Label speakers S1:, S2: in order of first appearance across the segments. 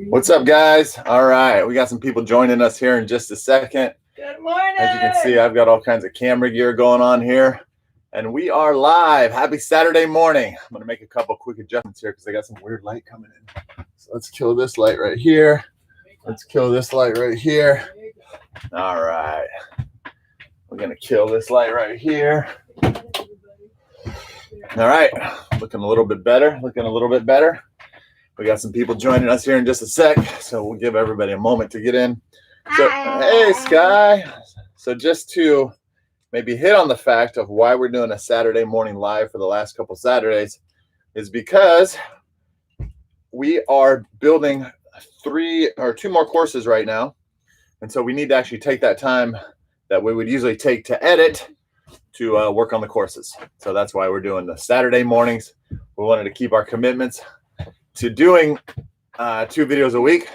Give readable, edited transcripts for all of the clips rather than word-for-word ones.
S1: What's up, guys? All right, we got some people joining us here in just a second.
S2: Good morning.
S1: As you can see, I've got all kinds of camera gear going on here, and we are live. Happy Saturday morning. I'm gonna make a couple quick adjustments here because I got some weird light coming in. So let's kill this light right here. Let's kill this light right here. All right, we're gonna kill this light right here. All right, looking a little bit better. Looking a little bit better. We got some people joining us here in just a sec, so we'll give everybody a moment to get in. So, hey, Sky. So just to maybe hit on the fact of why we're doing a Saturday morning live for the last couple Saturdays is because we are building 2 more courses right now. And so we need to actually take that time that we would usually take to edit to work on the courses. So that's why we're doing the Saturday mornings. We wanted to keep our commitments to doing 2 videos a week.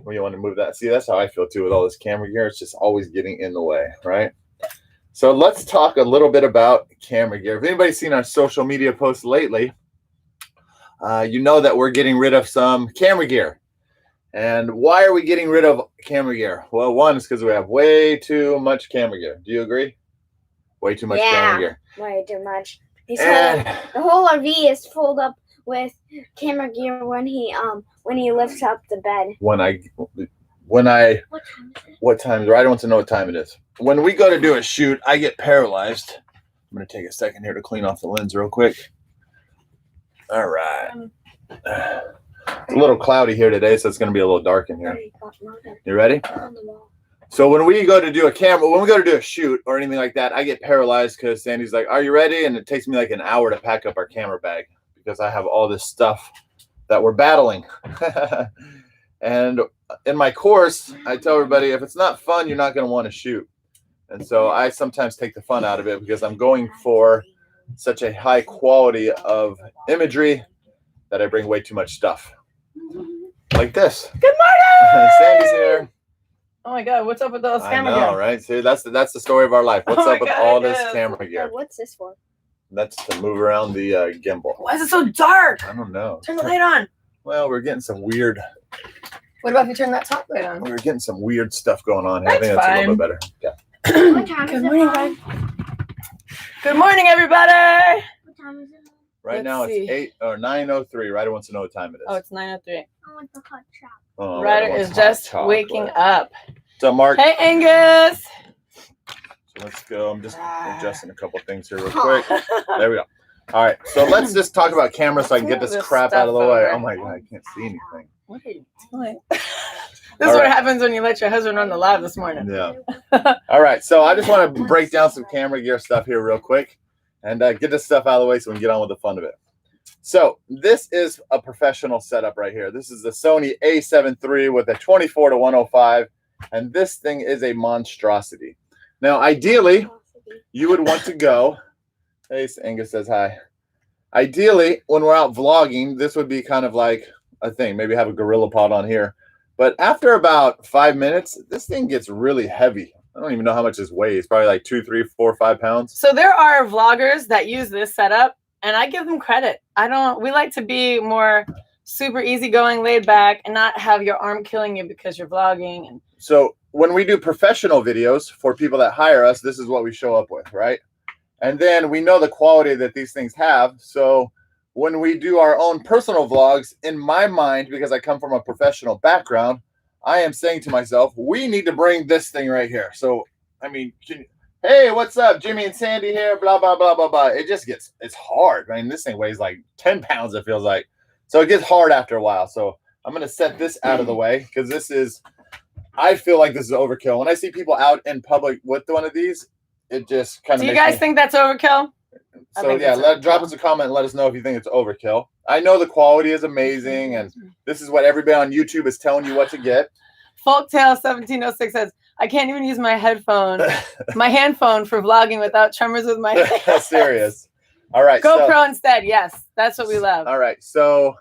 S1: We want to move that. See, that's how I feel too with all this camera gear. It's just always getting in the way, right? So let's talk a little bit about camera gear. If anybody's seen our social media posts lately, you know that we're getting rid of some camera gear. And why are we getting rid of camera gear? Well, one is because we have way too much camera gear. Do you agree? Way too much camera gear.
S3: Way too much. The whole RV is filled up with camera gear when he lifts up the bed.
S1: What time is it? I don't want to know what time it is. When we go to do a shoot, I get paralyzed. I'm going to take a second here to clean off the lens real quick. All right. It's a little cloudy here today, so it's going to be a little dark in here. You ready? So when we go to do a shoot or anything like that, I get paralyzed because Sandy's like, "Are you ready?" And it takes me like an hour to pack up our camera bag because I have all this stuff that we're battling. And in my course, I tell everybody, if it's not fun, you're not going to want to shoot. And so I sometimes take the fun out of it because I'm going for such a high quality of imagery that I bring way too much stuff. Like this.
S2: Good morning!
S1: Sandy's here.
S2: Oh my God, what's up with those camera gear?
S1: I know, right? See, that's the story of our life. What's up with all this camera gear?
S3: What's this for?
S1: That's to move around the gimbal.
S2: Why is it so dark?
S1: I don't know.
S2: Turn the light on.
S1: Well, we're getting some weird.
S2: What about if you turn that top light on?
S1: We're getting some weird stuff going on here.
S2: That's
S1: I think that's
S2: fine.
S1: a little bit better. Yeah.
S2: Good morning, guys. Good morning, everybody.
S3: What time is it?
S1: Right now it's 9:03. Ryder wants to know what time it is.
S2: Oh, it's 9:03.
S3: I want the hot chocolate.
S1: Oh,
S2: Ryder is just waking up.
S1: So, Mark.
S2: Hey, Angus.
S1: So let's go. I'm just adjusting a couple things here real quick. There we go. All right. So let's just talk about cameras so I can get this crap out of the way. Oh my God, I can't see anything.
S2: What are you doing? This is what happens when you let your husband run the live this morning.
S1: Yeah. All right. So I just want to break down some camera gear stuff here real quick and get this stuff out of the way so we can get on with the fun of it. So this is a professional setup right here. This is the Sony A7 III with a 24-105, and this thing is a monstrosity. Now, ideally, you would want to go. Hey, Angus says hi. Ideally, when we're out vlogging, this would be kind of like a thing. Maybe have a gorilla pod on here. But after about 5 minutes, this thing gets really heavy. I don't even know how much this weighs. Probably like 2, 3, 4, 5 pounds.
S2: So there are vloggers that use this setup, and I give them credit. We like to be more super easygoing, laid back, and not have your arm killing you because you're vlogging. And
S1: so when we do professional videos for people that hire us, this is what we show up with, right? And then we know the quality that these things have. So when we do our own personal vlogs, in my mind, because I come from a professional background, I am saying to myself, we need to bring this thing right here. So, I mean, hey, what's up? Jimmy and Sandy here, blah, blah, blah, blah, blah. It's hard. I mean, this thing weighs like 10 pounds, it feels like. So it gets hard after a while. So I'm going to set this out of the way because I feel like this is overkill. When I see people out in public with one of these, it just kind of
S2: Do you guys think that's overkill?
S1: So yeah, drop us a comment and let us know if you think it's overkill. I know the quality is amazing, and this is what everybody on YouTube is telling you what to get.
S2: Folktale 1706 says, I can't even use my hand phone for vlogging without tremors with my hands.
S1: Serious. All right.
S2: GoPro instead. Yes, that's what we love.
S1: All right. So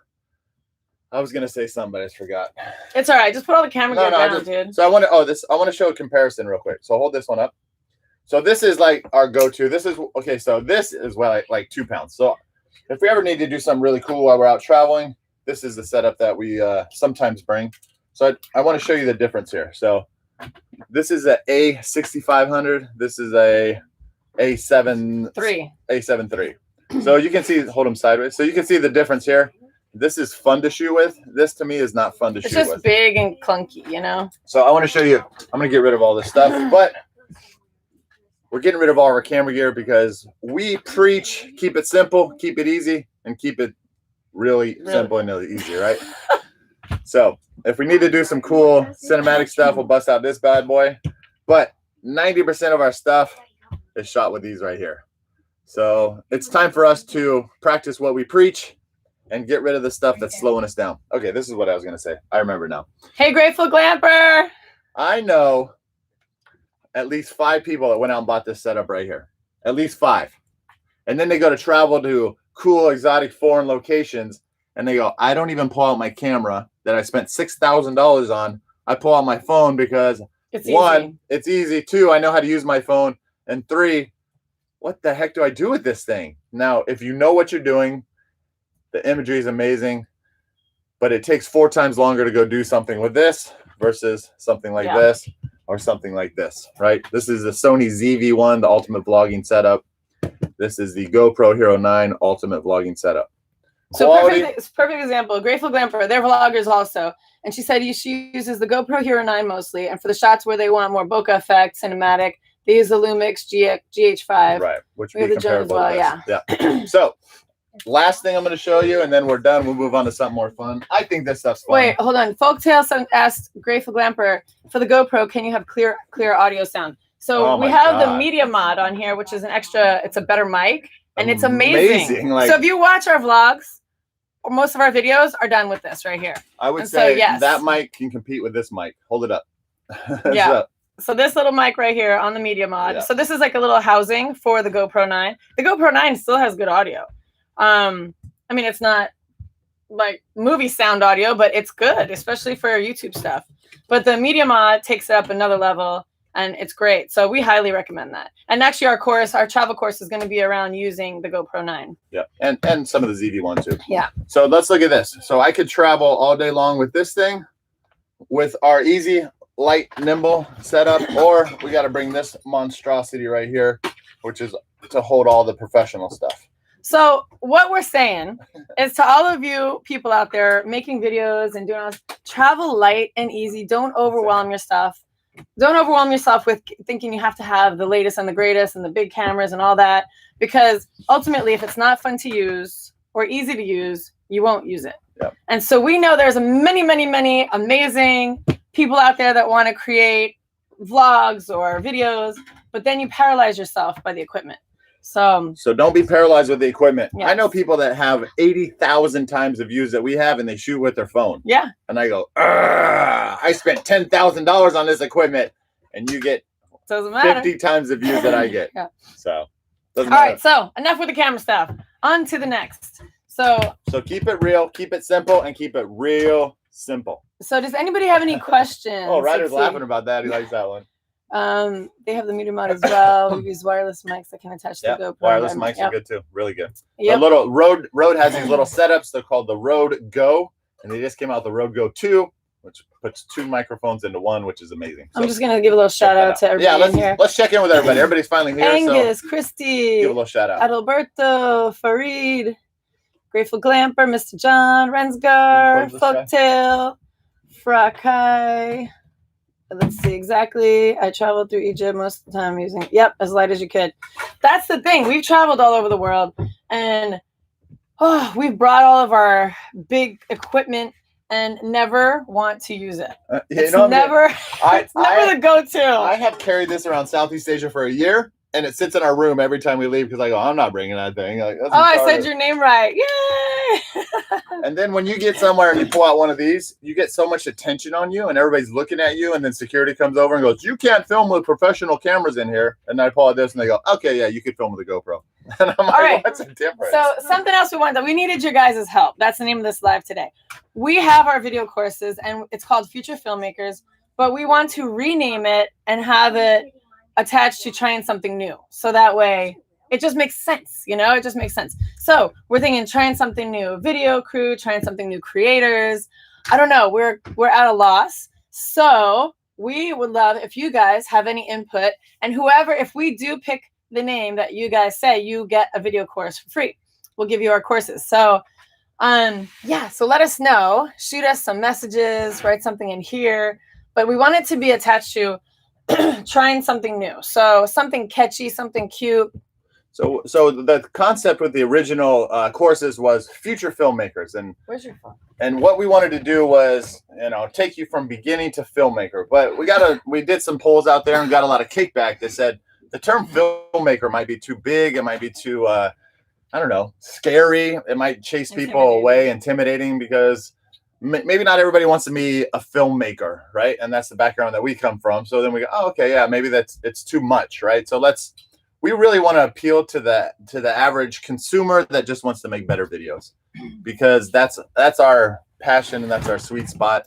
S1: I was gonna say something, but I just forgot.
S2: It's all right. Just put all the camera gear down, dude.
S1: So I want to show a comparison real quick. So hold this one up. So this is like our go-to. This is okay. So this is like 2 pounds. So if we ever need to do something really cool while we're out traveling, this is the setup that we sometimes bring. So I want to show you the difference here. So this is a A6500. This is a A7 III. So you can see, hold them sideways. So you can see the difference here. This is fun to shoot with. This to me is not fun to shoot with. It's
S2: just big and clunky, you know?
S1: So I want to show you, I'm going to get rid of all this stuff, but we're getting rid of all of our camera gear because we preach, keep it simple, keep it easy, and keep it really simple and really easy, right? So if we need to do some cool cinematic stuff, we'll bust out this bad boy. But 90% of our stuff is shot with these right here. So it's time for us to practice what we preach and get rid of the stuff that's slowing us down. Okay, this is what I was going to say. I remember now.
S2: Hey, Grateful Glamper.
S1: I know at least 5 people that went out and bought this setup right here. At least 5. And then they go to travel to cool, exotic, foreign locations, and they go, I don't even pull out my camera that I spent $6,000 on. I pull out my phone because,
S2: it's
S1: 1,
S2: easy.
S1: It's easy. 2, I know how to use my phone. And 3, what the heck do I do with this thing? Now, if you know what you're doing, the imagery is amazing, but it takes 4 times longer to go do something with this versus something like this or something like this, right? This is the Sony ZV-1, the ultimate vlogging setup. This is the GoPro Hero 9 ultimate vlogging setup.
S2: So perfect example. Grateful Glamper, they're vloggers also. And she said she uses the GoPro Hero 9 mostly. And for the shots where they want more bokeh effect, cinematic, they use the Lumix GH5.
S1: Right, which
S2: we have the Jones as well,
S1: yeah. So last thing I'm going to show you, and then we're done. We'll move on to something more fun. I think this stuff's fun.
S2: Wait, hold on. Folktale asked Grateful Glamper, for the GoPro, can you have clear audio sound? So we have the Media Mod on here, which is an extra, it's a better mic, and it's amazing.
S1: Like,
S2: so if you watch our vlogs, or most of our videos are done with this right here.
S1: I would say that mic can compete with this mic. Hold it up.
S2: Yeah.
S1: Up.
S2: So this little mic right here on the Media Mod. Yeah. So this is like a little housing for the GoPro 9. The GoPro 9 still has good audio. I mean, it's not like movie sound audio, but it's good, especially for YouTube stuff. But the Media Mod takes it up another level, and it's great. So we highly recommend that. And actually, our travel course is going to be around using the GoPro 9.
S1: Yeah, and some of the ZV-1 too.
S2: Yeah.
S1: So let's look at this. So I could travel all day long with this thing, with our easy, light, nimble setup, or we got to bring this monstrosity right here, which is to hold all the professional stuff.
S2: So what we're saying is to all of you people out there making videos and doing all this, travel light and easy. Don't overwhelm your stuff. Don't overwhelm yourself with thinking you have to have the latest and the greatest and the big cameras and all that, because ultimately, if it's not fun to use or easy to use, you won't use it.
S1: Yep.
S2: And so we know there's many, many, many amazing people out there that want to create vlogs or videos, but then you paralyze yourself by the equipment. So
S1: don't be paralyzed with the equipment.
S2: Yes.
S1: I know people that have 80,000 times the views that we have, and they shoot with their phone.
S2: Yeah.
S1: And I go, I spent $10,000 on this equipment, and you get 50 times the views that I get.
S2: Yeah.
S1: So
S2: doesn't matter. All right. So enough with the camera stuff. On to the next. So
S1: keep it real, keep it simple, and keep it real simple.
S2: So does anybody have any questions?
S1: Oh, Ryder's laughing about that. He likes that one.
S2: They have the Media Mod as well. We use wireless mics that can attach to the GoPro.
S1: Wireless mics are good too. Really good.
S2: Yep.
S1: The little Rode has these little setups. They're called the Rode Go, and they just came out with the Rode Go 2, which puts 2 microphones into one, which is amazing. So
S2: I'm just gonna give a little shout out to everybody in here.
S1: Let's check in with everybody. Everybody's finally here.
S2: Angus, Christy,
S1: give a little shout out.
S2: Adalberto, Farid, Grateful Glamper, Mr. John, Rensgar, Folktale, Frakai. Let's see exactly. I traveled through Egypt most of the time using, as light as you could. That's the thing. We've traveled all over the world, and we've brought all of our big equipment and never want to use it. It's never the go-to.
S1: I have carried this around Southeast Asia for a year, and it sits in our room every time we leave because I go, I'm not bringing that thing. Like,
S2: I said your name right. Yay!
S1: And then when you get somewhere and you pull out one of these, you get so much attention on you, and everybody's looking at you, and then security comes over and goes, you can't film with professional cameras in here. And I pull out this, and they go, okay, yeah, you could film with a GoPro. And I'm like, all right, what's the difference?
S2: So something else we wanted, we needed your guys' help. That's the name of this live today. We have our video courses, and it's called Future Filmmakers, but we want to rename it and have it attached to Trying Something New. So that way it just makes sense, you know, it just makes sense. So we're thinking trying something new, video crew, trying something new, creators. I don't know, we're at a loss. So we would love if you guys have any input, and whoever, if we do pick the name that you guys say, you get a video course for free. We'll give you our courses. So yeah, so let us know, shoot us some messages, write something in here, but we want it to be attached to trying something new. So something catchy, something cute.
S1: So the concept with the original courses was future filmmakers, and
S2: Where's your phone?
S1: And what we wanted to do was, you know, take you from beginning to filmmaker. But we did some polls out there and got a lot of kickback that said the term filmmaker might be too big. It might be too, I don't know, scary. It might chase people away, intimidating, because maybe not everybody wants to be a filmmaker, right? And that's the background that we come from. So then we go, oh, okay, yeah, maybe it's too much, right? So we really want to appeal to the average consumer that just wants to make better videos, because that's our passion and that's our sweet spot.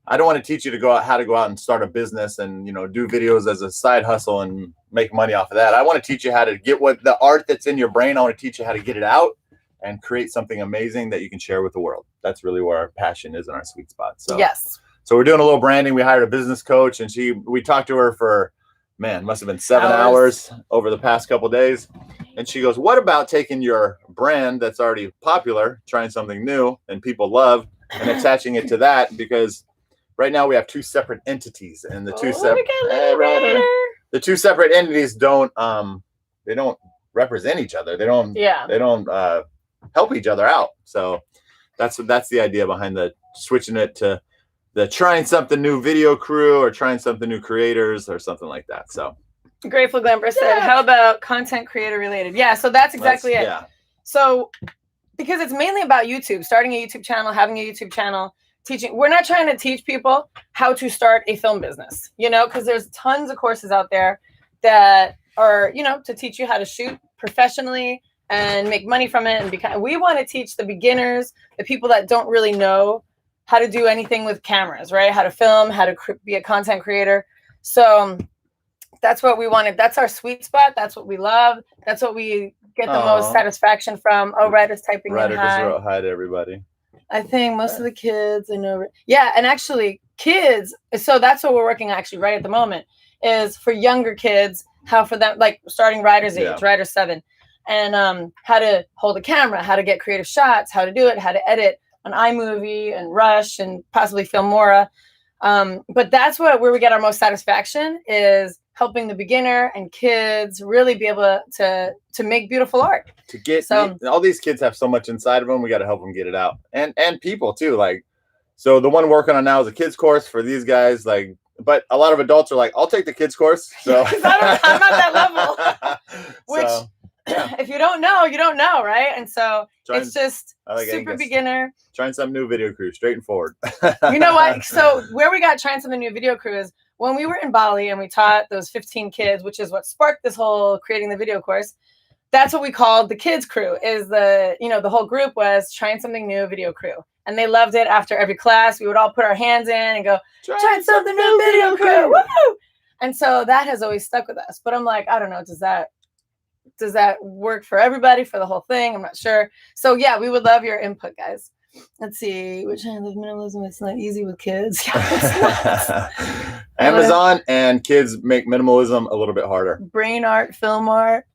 S1: I don't want to teach you how to go out and start a business and, you know, do videos as a side hustle and make money off of that. I want to teach you how to get what the art that's in your brain. I want to teach you how to get it out and create something amazing that you can share with the world. That's really where our passion is and our sweet spot. So
S2: yes.
S1: So we're doing a little branding. We hired a business coach, and we talked to her for, man, must have been 7 hours over the past couple of days. And she goes, what about taking your brand that's already popular, trying something new and people love, and attaching it to that? Because right now we have two separate entities, and the two separate entities don't represent each other. They don't help each other out. So that's the idea behind the switching it to the trying something new video crew, or trying something new creators, or something like that. So
S2: Grateful Glamper said, how about content creator related? Yeah, so that's exactly it.
S1: Yeah.
S2: So because it's mainly about YouTube, starting a YouTube channel, having a YouTube channel, teaching. We're not trying to teach people how to start a film business, you know, because there's tons of courses out there that are, you know, to teach you how to shoot professionally and make money from it. And we want to teach the beginners, the people that don't really know how to do anything with cameras, right? How to film, how to be a content creator. So that's what we wanted. That's our sweet spot. That's what we love. That's what we get the most satisfaction from. Oh, Ryder's typing in hi.
S1: Ryder just wrote hi to everybody.
S2: I think most of the kids, I know. Yeah, and actually kids, so that's what we're working on actually right at the moment, is for younger kids, how for them, like starting Ryder's age, Ryder's 7, and how to hold a camera, how to get creative shots, how to do it, how to edit on iMovie and Rush and possibly Filmora. But that's where we get our most satisfaction, is helping the beginner and kids really be able to make beautiful art.
S1: All these kids have so much inside of them. We got to help them get it out, and people too. Like, so the one we're working on now is a kids course for these guys. Like, but a lot of adults are like, I'll take the kids course. So
S2: I'm not that level. Which, if you don't know, you don't know, right? And so it's just super beginner.
S1: Trying some new video crew, straight and forward.
S2: You know what? So where we got trying something new video crew is when we were in Bali and we taught those 15 kids, which is what sparked this whole creating the video course. That's what we called the kids crew, is the whole group was trying something new video crew. And they loved it. After every class, we would all put our hands in and go, trying something new video crew. Woo! And so that has always stuck with us. But I'm like, I don't know, does that work for everybody, for the whole thing? I'm not sure. So yeah, we would love your input, guys. Let's see. Which I live minimalism. It's not easy with kids.
S1: Amazon and kids make minimalism a little bit harder.
S2: Brain art, film art.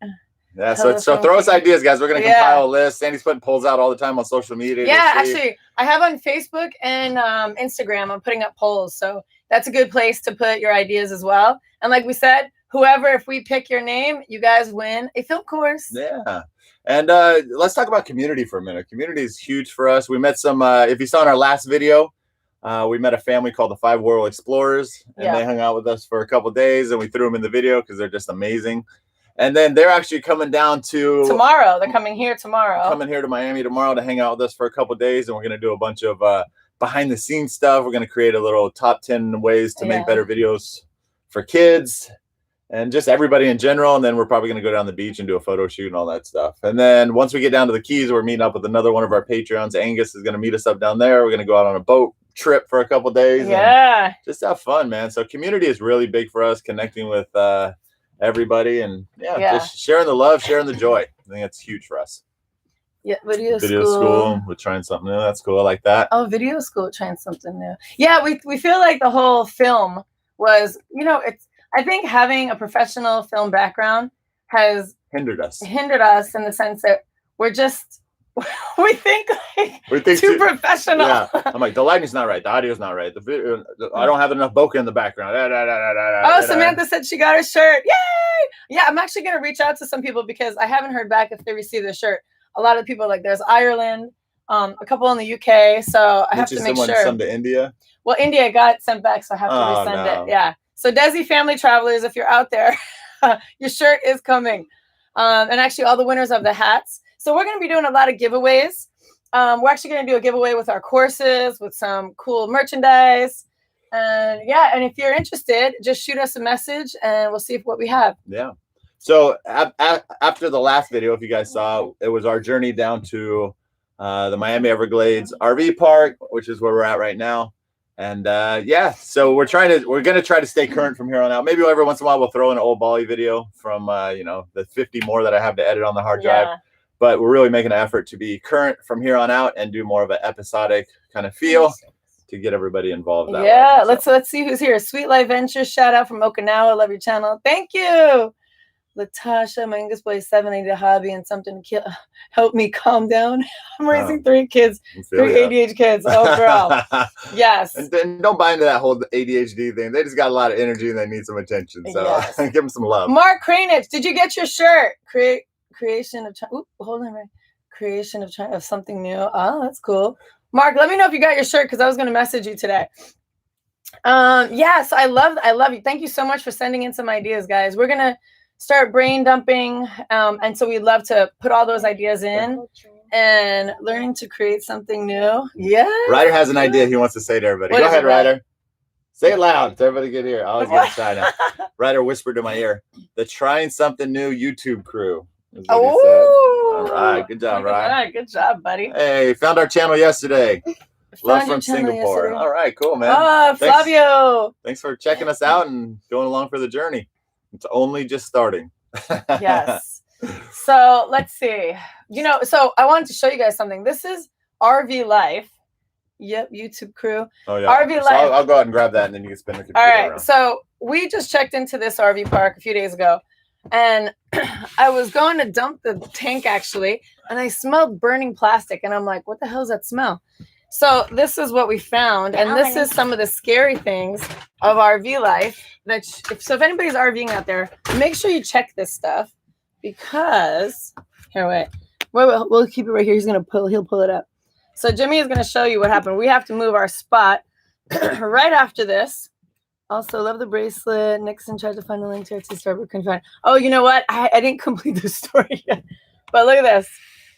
S1: Yeah, so throw us ideas, guys. We're going to compile a list. Sandy's putting polls out all the time on social media.
S2: Yeah, actually, I have on Facebook and Instagram, I'm putting up polls. So that's a good place to put your ideas as well. And like we said, if we pick your name, you guys win a film course.
S1: Yeah. And let's talk about community for a minute. Community is huge for us. We met some, if you saw in our last video, we met a family called the 5 World Explorers, and they hung out with us for a couple of days, and we threw them in the video because they're just amazing. And then they're actually coming down to
S2: tomorrow. They're coming here tomorrow.
S1: Coming here to Miami tomorrow to hang out with us for a couple of days, and we're going to do a bunch of behind the scenes stuff. We're going to create a little top 10 ways to make better videos for kids and just everybody in general. And then we're probably going to go down the beach and do a photo shoot and all that stuff. And then once we get down to the Keys, we're meeting up with another one of our Patreons. Angus is going to meet us up down there. We're going to go out on a boat trip for a couple of days.
S2: Yeah.
S1: Just have fun, man. So community is really big for us, connecting with everybody, and
S2: Yeah.
S1: just sharing the love, sharing the joy. I think that's huge for us.
S2: Yeah, video
S1: Video school. We're trying something new. That's cool. I like that.
S2: Oh, video school, trying something new. Yeah, we feel like the whole film was, I think having a professional film background has
S1: hindered us
S2: in the sense that we're just we think too professional.
S1: Yeah, I'm like, the lighting's not right, the audio's not right, the video, I don't have enough bokeh in the background.
S2: Samantha said she got her shirt. Yay! Yeah, I'm actually gonna reach out to some people because I haven't heard back if they received their shirt. A lot of people, like, there's Ireland, a couple in the UK, so I have to make sure.
S1: Some to India.
S2: Well, India got sent back, so I have to resend it. Yeah. So Desi family travelers, if you're out there, your shirt is coming. And actually all the winners of the hats. So we're going to be doing a lot of giveaways. We're actually going to do a giveaway with our courses, with some cool merchandise. And and if you're interested, just shoot us a message and we'll see what we have. Yeah.
S1: So after the last video, if you guys saw, it was our journey down to the Miami Everglades RV park, which is where we're at right now. And so we're going to try to stay current from here on out. Maybe every once in a while we'll throw in an old Bali video from, the 50 more that I have to edit on the hard drive. But we're really making an effort to be current from here on out and do more of an episodic kind of feel to get everybody involved. That way, so.
S2: Let's see who's here. Sweet Life Ventures, shout out from Okinawa. Love your channel. Thank you. Latasha, my youngest boy is 7. I need a hobby and something to help me calm down. I'm raising 3 kids, 3 ADHD kids. Oh, girl. Yes.
S1: And then don't buy into that whole ADHD thing. They just got a lot of energy and they need some attention. So give them some love.
S2: Mark Kranich, did you get your shirt? Creation of something new. Oh, that's cool. Mark, let me know if you got your shirt because I was going to message you today. So I love you. Thank you so much for sending in some ideas, guys. We're going to start brain dumping. And so we'd love to put all those ideas in and learning to create something new. Yeah.
S1: Ryder has an idea he wants to say to everybody. Go ahead, Ryder. Say it loud so everybody can hear. I always get shy now. Ryder whispered in my ear, the Trying Something New YouTube crew. All right. Good job, Ryder.
S2: All right. Good job, buddy.
S1: Hey, found our channel yesterday. Love from Singapore. Yesterday. All right, cool, man.
S2: Oh, Flavio.
S1: Thanks for checking us out and going along for the journey. It's only just starting.
S2: Yes. So let's see. So I wanted to show you guys something. This is RV Life. Yep, YouTube crew.
S1: Oh, yeah.
S2: RV Life.
S1: So I'll go ahead and grab that and then you can spin the computer.
S2: All right.
S1: around.
S2: So we just checked into this RV park a few days ago. And I was going to dump the tank, actually, and I smelled burning plastic. And I'm like, what the hell is that smell? So this is what we found. And this is some of the scary things of RV life. If anybody's RVing out there, make sure you check this stuff. Because, wait, we'll keep it right here. He'll pull it up. So Jimmy is going to show you what happened. We have to move our spot right after this. Also, love the bracelet. Nixon tried to find the link to Etsy store, but couldn't find. Oh, you know what? I didn't complete the story yet. But look at this.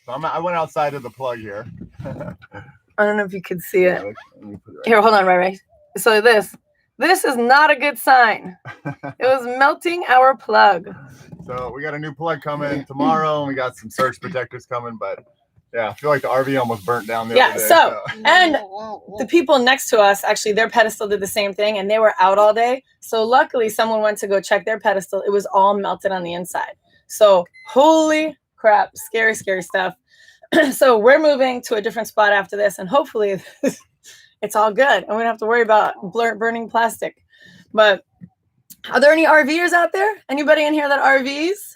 S1: So I went outside of the plug here.
S2: I don't know if you could see it. Here, hold on, Ray. So this is not a good sign. It was melting our plug.
S1: So we got a new plug coming tomorrow, and we got some surge protectors coming, but yeah, I feel like the RV almost burnt down the other day.
S2: So and the people next to us, actually, their pedestal did the same thing, and they were out all day. So luckily, someone went to go check their pedestal. It was all melted on the inside. So holy crap, scary, scary stuff. So we're moving to a different spot after this, and hopefully it's all good, and we don't have to worry about burning plastic. But are there any RVers out there? Anybody in here that RVs?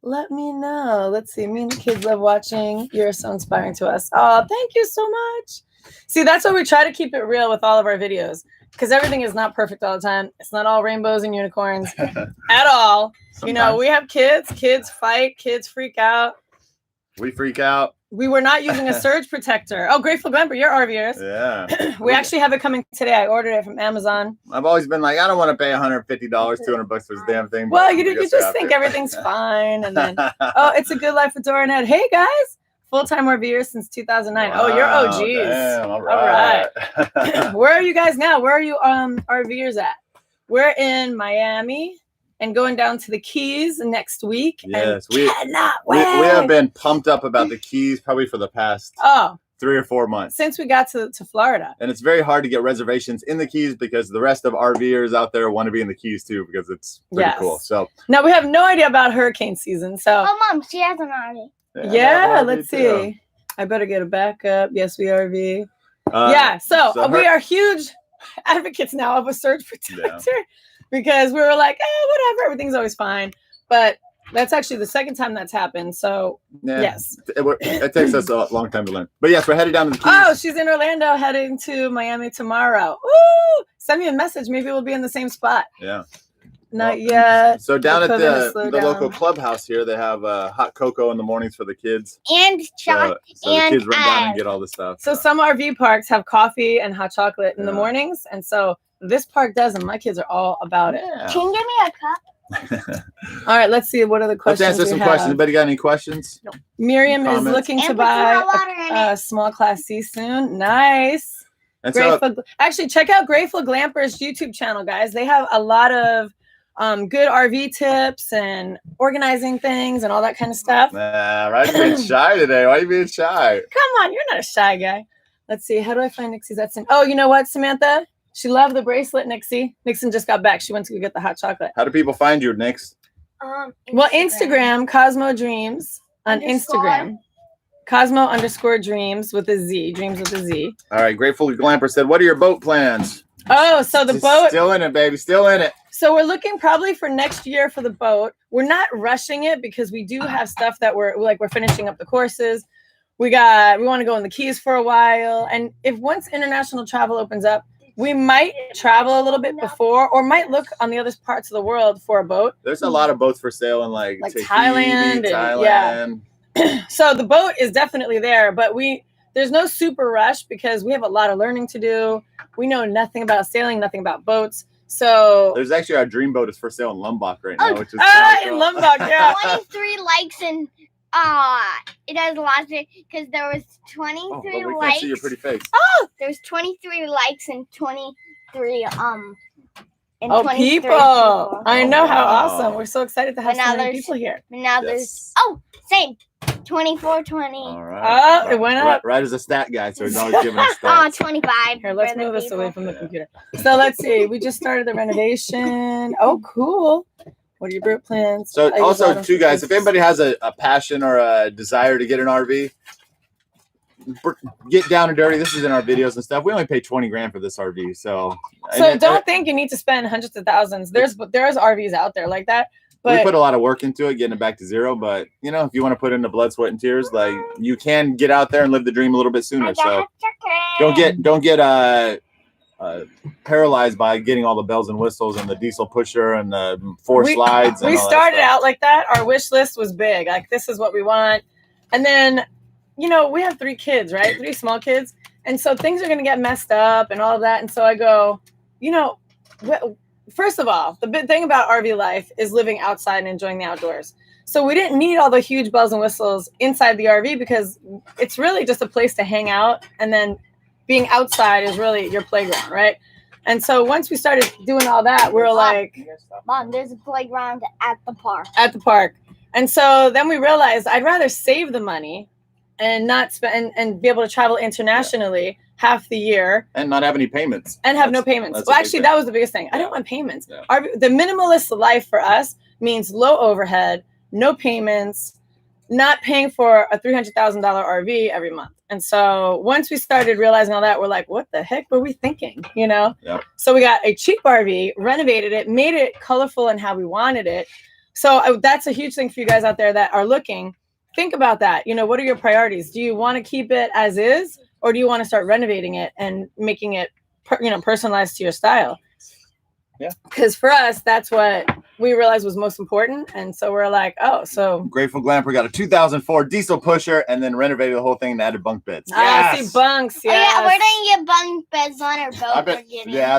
S2: Let me know. Let's see. Me and the kids love watching. You're so inspiring to us. Oh, thank you so much. See, that's why we try to keep it real with all of our videos, because everything is not perfect all the time. It's not all rainbows and unicorns at all. Sometimes. We have kids. Kids fight. Kids freak out.
S1: We freak out.
S2: We were not using a surge protector. Oh, Grateful Glamper, you're RVers.
S1: Yeah.
S2: We actually have it coming today. I ordered it from Amazon.
S1: I've always been like, I don't want to pay $150, $200 for this damn thing.
S2: Well, you just think everything's fine. And then, oh, it's a good life with Dora and Ed. Hey, guys. Full-time RVers since 2009. Wow, oh, you're OGs.
S1: Damn, all right.
S2: All right. Where are you guys now? Where are you RVers at? We're in Miami. And going down to the Keys next week.
S1: Yes, we
S2: cannot wait.
S1: We have been pumped up about the Keys probably for the past 3 or 4 months
S2: since we got to Florida.
S1: And it's very hard to get reservations in the Keys because the rest of RVers out there want to be in the Keys too because it's pretty cool. So
S2: now we have no idea about hurricane season. So
S3: Mom, she has an RV.
S2: Yeah, let's see. I better get a backup. Yes, we RV. So we are huge advocates now of a surge protector because we were like, whatever, everything's always fine. But that's actually the second time that's happened. So yes,
S1: it takes us a long time to learn. But yes, we're headed down to the Keys.
S2: Oh, she's in Orlando, heading to Miami tomorrow. Woo! Send me a message. Maybe we'll be in the same spot.
S1: Yeah.
S2: Not yet.
S1: So down at the local clubhouse here, they have hot cocoa in the mornings for the kids.
S3: And chocolate.
S1: So the kids run down and get all this stuff.
S2: So some RV parks have coffee and hot chocolate in the mornings. And so this park does, and my kids are all about it.
S3: Can you give me a cup?
S2: All right, let's see. What are the questions?
S1: Let's answer some questions. Anybody got any questions?
S2: No. Miriam is looking to buy a small Class C soon. Nice. And actually, check out Grateful Glamper's YouTube channel, guys. They have a lot of good RV tips and organizing things and all that kind of stuff.
S1: Right, being shy today. Why are you being shy?
S2: Come on, you're not a shy guy. Let's see. How do I find Nixie's? That's in. Oh, you know what, Samantha? She loved the bracelet, Nixie. Nixon just got back. She went to go get the hot chocolate.
S1: How do people find you, Nix?
S2: Well, Instagram, Cosmo Dreams on Instagram. Cosmo_Dreams with a Z. Dreams with a Z.
S1: All right. Grateful Glamper said, what are your boat plans?
S2: Oh, so the boat.
S1: Still in it, baby. Still in it.
S2: So we're looking probably for next year for the boat. We're not rushing it because we do have stuff that we're finishing up the courses. We want to go in the Keys for a while. And if once international travel opens up, we might travel a little bit before or might look on the other parts of the world for a boat.
S1: There's a lot of boats for sale in like
S2: Thailand. So the boat is definitely there, but there's no super rush because we have a lot of learning to do. We know nothing about sailing, nothing about boats. So
S1: there's actually our dream boat is for sale in Lombok right now, which is
S2: in Lombok,
S3: 23 likes and it has lots of because there was 23
S1: we
S3: likes.
S1: Can't see your pretty face.
S3: Oh, there's 23 likes and 23
S2: and 23 people. I know how awesome. We're so excited to have so many people here.
S3: Now there's same 24-20.
S1: All right.
S2: It went up.
S1: Right as a stat guy, so he's always giving us stats.
S3: 25.
S2: Here, let's move this away from the computer. So let's see. We just started the renovation. Oh, cool. What are your boat plans?
S1: So also, too, guys, if anybody has a passion or a desire to get an RV, get down and dirty. This is in our videos and stuff. We only pay 20 grand for this RV. So
S2: don't think you need to spend hundreds of thousands. There's RVs out there like that. But
S1: we put a lot of work into it, getting it back to zero. But, if you want to put in the blood, sweat, and tears, like you can get out there and live the dream a little bit sooner. So don't get paralyzed by getting all the bells and whistles and the diesel pusher and the slides.
S2: We started out like that. Our wish list was big. Like, this is what we want. And then, we have 3 kids, right? 3 small kids. And so things are going to get messed up and all of that. And so I go, first of all, the big thing about RV life is living outside and enjoying the outdoors. So we didn't need all the huge bells and whistles inside the RV because it's really just a place to hang out. And then being outside is really your playground, right? And so once we started doing all that, we were like,
S3: Mom, there's a playground at the park.
S2: At the park. And so then we realized I'd rather save the money and not spend and be able to travel internationally half the year.
S1: And not have any payments.
S2: And have no payments. Well, actually, that was the biggest thing. I don't want payments. Yeah. The minimalist life for us means low overhead, no payments, not paying for a $300,000 RV every month. And so once we started realizing all that, we're like, what the heck were we thinking? Yep. So we got a cheap RV, renovated it, made it colorful and how we wanted it. So that's a huge thing for you guys out there that are looking. Think about that. What are your priorities? Do you want to keep it as is, or do you want to start renovating it and making it, personalized to your style?
S1: Yeah.
S2: Because for us, that's what we realized was most important. And so we're like, so.
S1: Grateful Glamper got a 2004 diesel pusher and then renovated the whole thing and added bunk beds.
S2: I see bunks. Yes.
S3: Oh, yeah, we're going to get bunk beds on our boat.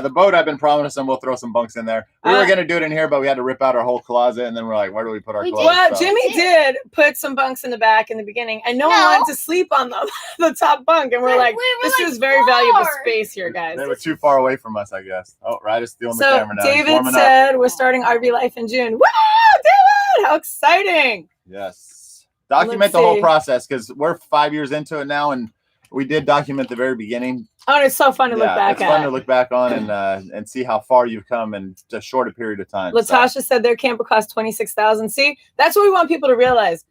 S1: The boat, I've been promising we'll throw some bunks in there. We were going to do it in here, but we had to rip out our whole closet. And then we're like, where do we put our clothes?
S2: Well, Jimmy did put some bunks in the back in the beginning. And no one wanted to sleep on the top bunk. And we're like, this is very valuable space here, guys.
S1: They were too far away from us, I guess. Oh, Ryder's stealing the camera now.
S2: David said we're starting RV life in June. Wow, David! How exciting!
S1: Yes. Document the whole process because we're 5 years into it now, and we did document the very beginning.
S2: Oh, it's so fun to look back
S1: it's
S2: at.
S1: fun to look back on and see how far you've come in a shorter period of time.
S2: Latasha said their camper cost $26,000. See, that's what we want people to realize.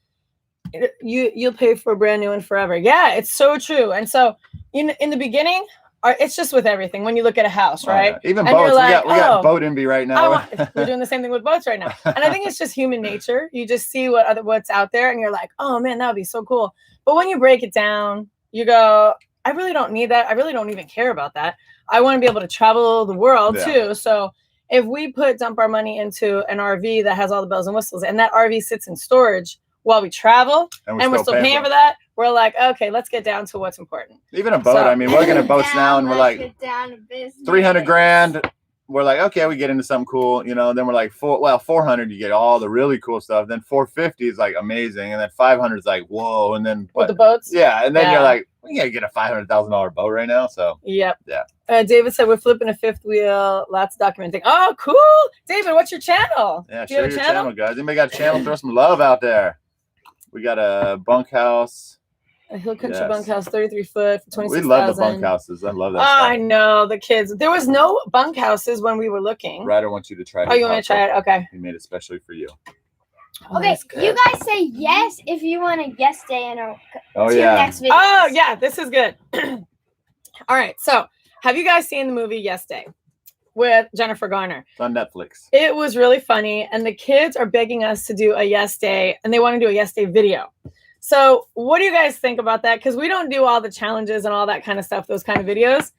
S2: You'll pay for a brand new one forever. Yeah, it's so true. And so in the beginning, it's just with everything. When you look at a house, right?
S1: Even
S2: and
S1: boats.
S2: Like,
S1: we got boat envy right now.
S2: We're doing the same thing with boats right now. And I think it's just human nature. You just see what's out there, and you're like, oh man, that would be so cool. But when you break it down, you go, I really don't need that. I really don't even care about that. I want to be able to travel the world too. So if we dump our money into an RV that has all the bells and whistles, and that RV sits in storage while we travel, and we're still paying for that, we're like, okay, let's get down to what's important.
S1: Even a boat. I mean, we're looking at boats now, and we're like, 300 grand. We're like, okay, we get into something cool, you know. Then we're like, 400, you get all the really cool stuff. Then 450 is like amazing, and then 500 is like, whoa. And then
S2: with the boats,
S1: and then you're like, we gotta get a $500,000 boat right now. So
S2: yep, David said we're flipping a fifth wheel. Lots of documenting. Oh, cool, David. What's your channel?
S1: Yeah, share your channel, guys. Anybody got a channel? Throw some love out there. We got a bunkhouse.
S2: A hill country bunkhouse, 33 foot, for 26,000.
S1: We love the bunkhouses. I love that.
S2: Oh, I know the kids. There was no bunkhouses when we were looking.
S1: Ryder wants you to try it.
S2: Oh, you want to try it? Okay.
S1: He made it especially for you.
S3: Okay, you guys say yes if you want a guest day in our
S2: next video. Oh yeah, this is good. All right, so have you guys seen the movie Yes Day with Jennifer Garner?
S1: It's on Netflix.
S2: It was really funny, and the kids are begging us to do a Yes Day, and they want to do a Yes Day video. So what do you guys think about that? Because we don't do all the challenges and all that kind of stuff, those kind of videos.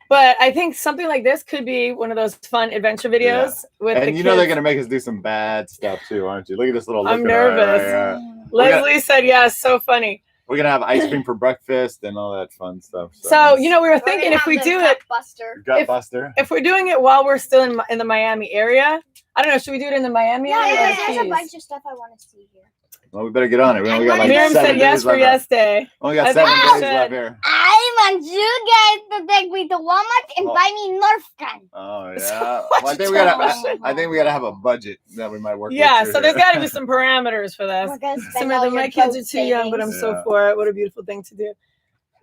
S2: But I think something like this could be one of those fun adventure videos with the kids.
S1: Know they're gonna make us do some bad stuff too, aren't you? Look at this little.
S2: I'm nervous. Leslie said yes. So funny.
S1: We're gonna have ice cream for breakfast and all that fun stuff.
S2: So we were thinking if we do it,
S3: Gutbuster.
S2: If we're doing it while we're still in the Miami area, I don't know. Should we do it in the Miami area?
S3: Yeah, there's a bunch of stuff I want to see here.
S1: Well, we better get on it. We only got like
S2: Miriam 7 said yes for Yes Day.
S1: Only got 7 days left here.
S3: I want you guys to take me to Walmart and buy me Nerf gun.
S1: Oh yeah. Well, I think we gotta have a budget that we might work with.
S2: Yeah, so there's got to be some parameters for this. My kids are too young, but I'm so for it. What a beautiful thing to do.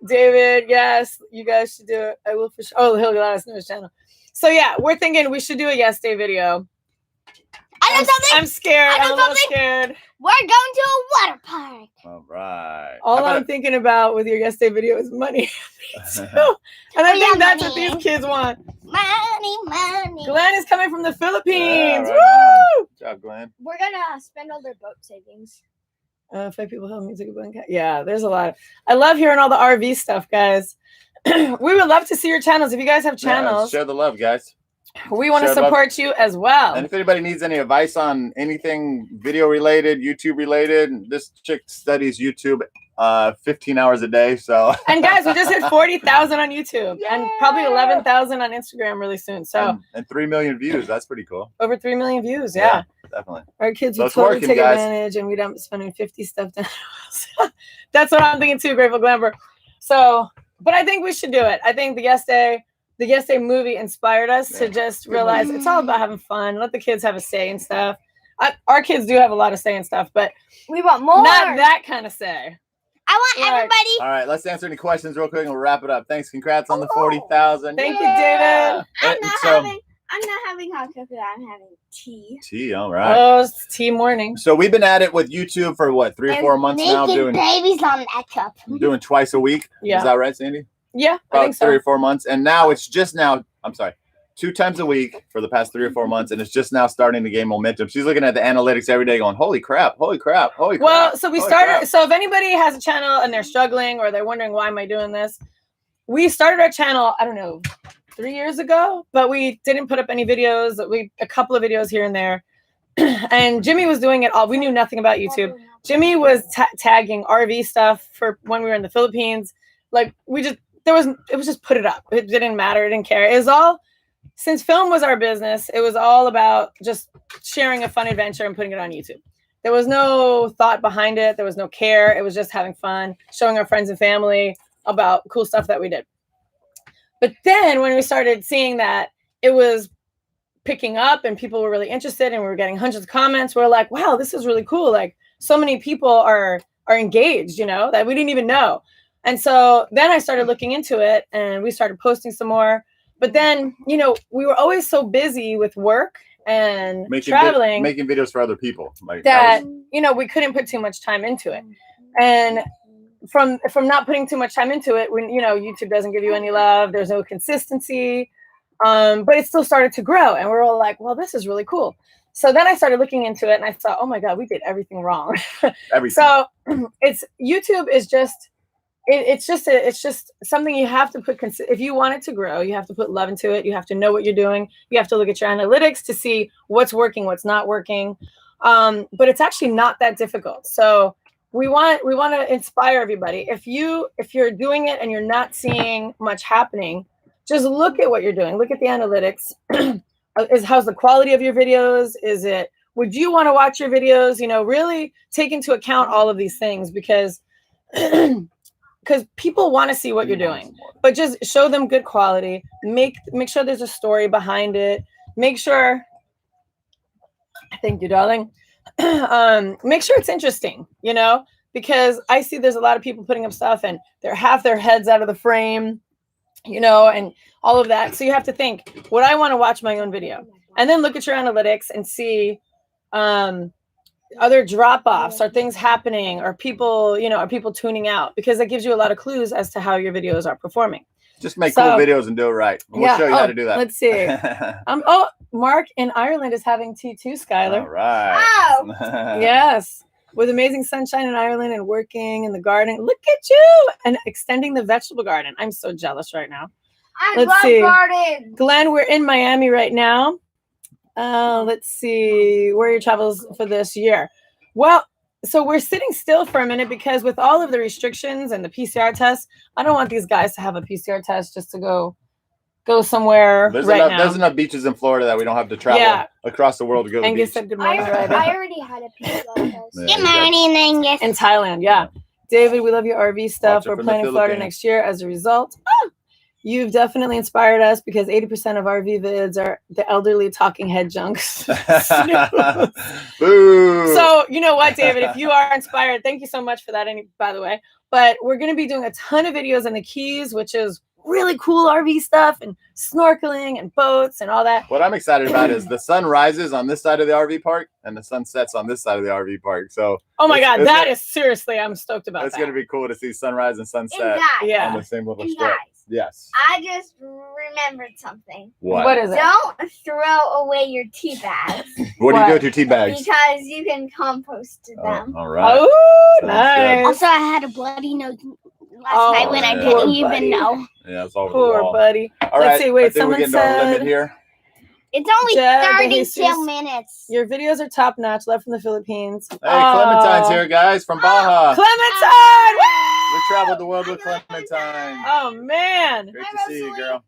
S2: David, yes, you guys should do it. I will for sure. Oh, he'll let us know his channel. So yeah, we're thinking we should do a Yes Day video.
S3: I know something.
S2: I'm scared. I'm a little scared.
S3: We're going to a water park.
S1: All right.
S2: All I'm thinking about with your Yes Day video is money. And I think that's what these kids want.
S3: Money.
S2: Glenn is coming from the Philippines.
S1: Yeah, right.
S2: Woo!
S1: Good job, Glenn.
S3: We're gonna spend all their boat savings.
S2: 5 people help me take a blanket. Yeah, there's a lot. I love hearing all the RV stuff, guys. We would love to see your channels. If you guys have channels,
S1: share the love, guys.
S2: We want to support you as well.
S1: And if anybody needs any advice on anything video related, YouTube related, this chick studies YouTube 15 hours a day. So
S2: and guys, we just hit 40,000 on YouTube and probably 11,000 on Instagram really soon. So
S1: and 3 million views. That's pretty cool.
S2: Over 3 million views. Yeah,
S1: definitely.
S2: Our kids would totally take advantage, and we'd end up spending 50 stuff down. That's what I'm thinking too. Grateful Glamper. So, but I think we should do it. I think the Yes Day movie inspired us to just realize it's all about having fun. Let the kids have a say and stuff. Our kids do have a lot of say and stuff, but
S3: we want more.
S2: Not that kind of say.
S3: I want everybody.
S1: All right, let's answer any questions real quick and we'll wrap it up. Thanks. Congrats on the 40,000.
S2: Thank you, David.
S3: I'm not having hot cocoa. I'm having tea.
S1: Tea, all right.
S2: Oh, it's tea morning.
S1: So we've been at it with YouTube for what, 3 or 4 months now, doing
S3: babies on that cup.
S1: Doing twice a week.
S2: Yeah.
S1: Is that right, Sandy?
S2: Yeah,
S1: about
S2: I think so.
S1: 3 or 4 months, and now it's just now. I'm sorry, 2 times a week for the past 3 or 4 months, and it's just now starting to gain momentum. She's looking at the analytics every day, going, "Holy crap! Holy crap! Holy crap!"
S2: Well, so we started. So if anybody has a channel and they're struggling or they're wondering why am I doing this, we started our channel. I don't know, 3 years ago, but we didn't put up any videos. A couple of videos here and there, and Jimmy was doing it all. We knew nothing about YouTube. Jimmy was tagging RV stuff for when we were in the Philippines. Like it was just put it up. It didn't matter. It didn't care. It was all, since film was our business, it was all about just sharing a fun adventure and putting it on YouTube. There was no thought behind it. There was no care. It was just having fun, showing our friends and family about cool stuff that we did. But then when we started seeing that it was picking up and people were really interested and we were getting hundreds of comments, we're like, wow, this is really cool. Like so many people are engaged, that we didn't even know. And so then I started looking into it and we started posting some more. But then, you know, we were always so busy with work and traveling.
S1: Making videos for other people. Like
S2: that you know, we couldn't put too much time into it. And from not putting too much time into it, when, you know, YouTube doesn't give you any love, there's no consistency. But it still started to grow. And we're all like, well, this is really cool. So then I started looking into it and I thought, oh my God, we did everything wrong. So YouTube is just, it's just something you have to put, if you want it to grow, you have to put love into it. You have to know what you're doing. You have to look at your analytics to see what's working, what's not working. But it's actually not that difficult. So we want to inspire everybody. If you're doing it and you're not seeing much happening, just look at what you're doing. Look at the analytics. How's the quality of your videos? Would you want to watch your videos? You know, really take into account all of these things because people want to see what you're doing, but just show them good quality. Make sure there's a story behind it. Make sure, thank you, darling. Make sure it's interesting, you know, because I see there's a lot of people putting up stuff and they're half their heads out of the frame, you know, and all of that. So you have to think, would I want to watch my own video? And then look at your analytics and see, other drop-offs, are things happening, are people tuning out? Because that gives you a lot of clues as to how your videos are performing.
S1: Just make cool videos and do it right. We'll show you how to do that.
S2: Let's see. Mark in Ireland is having tea too, Skylar.
S1: All right.
S3: Wow.
S2: Yes. With amazing sunshine in Ireland and working in the garden. Look at you. And extending the vegetable garden. I'm so jealous right now.
S3: I love garden.
S2: Glenn, we're in Miami right now. Let's see, where are your travels for this year? Well, so we're sitting still for a minute because with all of the restrictions and the PCR tests, I don't want these guys to have a PCR test just to go somewhere now.
S1: There's enough beaches in Florida that we don't have to travel across the world to go to the beach.
S2: Said good morning.
S3: I already had a PCR test.
S2: Good morning, Angus. In Thailand, yeah. David, we love your RV stuff. We're planning Florida next year as a result. You've definitely inspired us because 80% of RV vids are the elderly talking head junks.
S1: Boo.
S2: So you know what, David, if you are inspired, thank you so much for that, by the way. But we're going to be doing a ton of videos in the Keys, which is really cool RV stuff and snorkeling and boats and all that.
S1: What I'm excited about is the sun rises on this side of the RV park and the sun sets on this side of the RV park. So
S2: oh my God, that is seriously, I'm stoked about that.
S1: It's going to be cool to see sunrise and sunset on the same little strip. Yes.
S3: I just remembered something.
S1: What
S2: is it?
S3: Don't throw away your tea bags.
S1: What do you do with your tea bags?
S3: Because you can compost them.
S1: All right.
S2: Oh, nice.
S3: Also, I had a bloody nose last night when I didn't even know.
S1: Yeah, it's all over
S2: poor
S1: the wall.
S2: Buddy.
S1: All right.
S2: Let's see. Wait, someone said
S1: here.
S3: It's only 32 minutes.
S2: Your videos are top notch. Love from the Philippines.
S1: Hey, Clementine's here, guys, from Baja.
S2: Clementine!
S1: We traveled the world with Clementine.
S2: Oh man!
S1: Great to see you, girl.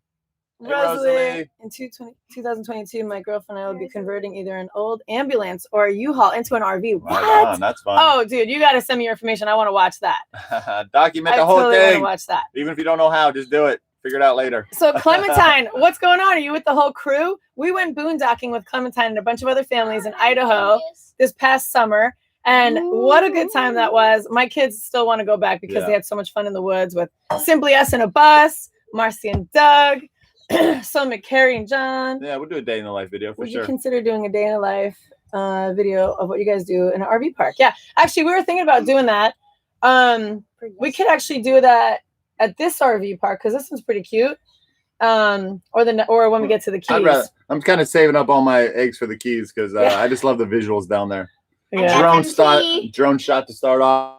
S2: Rosalie. In 2022, my girlfriend and I will be converting either an old ambulance or a U-Haul into an RV. What?
S1: Right on, that's fun.
S2: Oh, dude, you got to send me your information. I want to watch that.
S1: Document the whole thing.
S2: I want to watch that.
S1: Even if you don't know how, just do it. Figure it out later.
S2: So Clementine, what's going on? Are you with the whole crew? We went boondocking with Clementine and a bunch of other families in Idaho this past summer. And what a good time that was. My kids still want to go back because they had so much fun in the woods with Simply Us in a bus, Marcy and Doug, so McCary and John.
S1: Yeah, we'll do a day in the life video for sure.
S2: Would you consider doing a day in the life video of what you guys do in an RV park? Yeah, actually, we were thinking about doing that. We could actually do that at this RV park because this one's pretty cute. Or when we get to the Keys.
S1: I'm kind of saving up all my eggs for the Keys because I just love the visuals down there.
S2: Yeah.
S1: Drone shot to start off.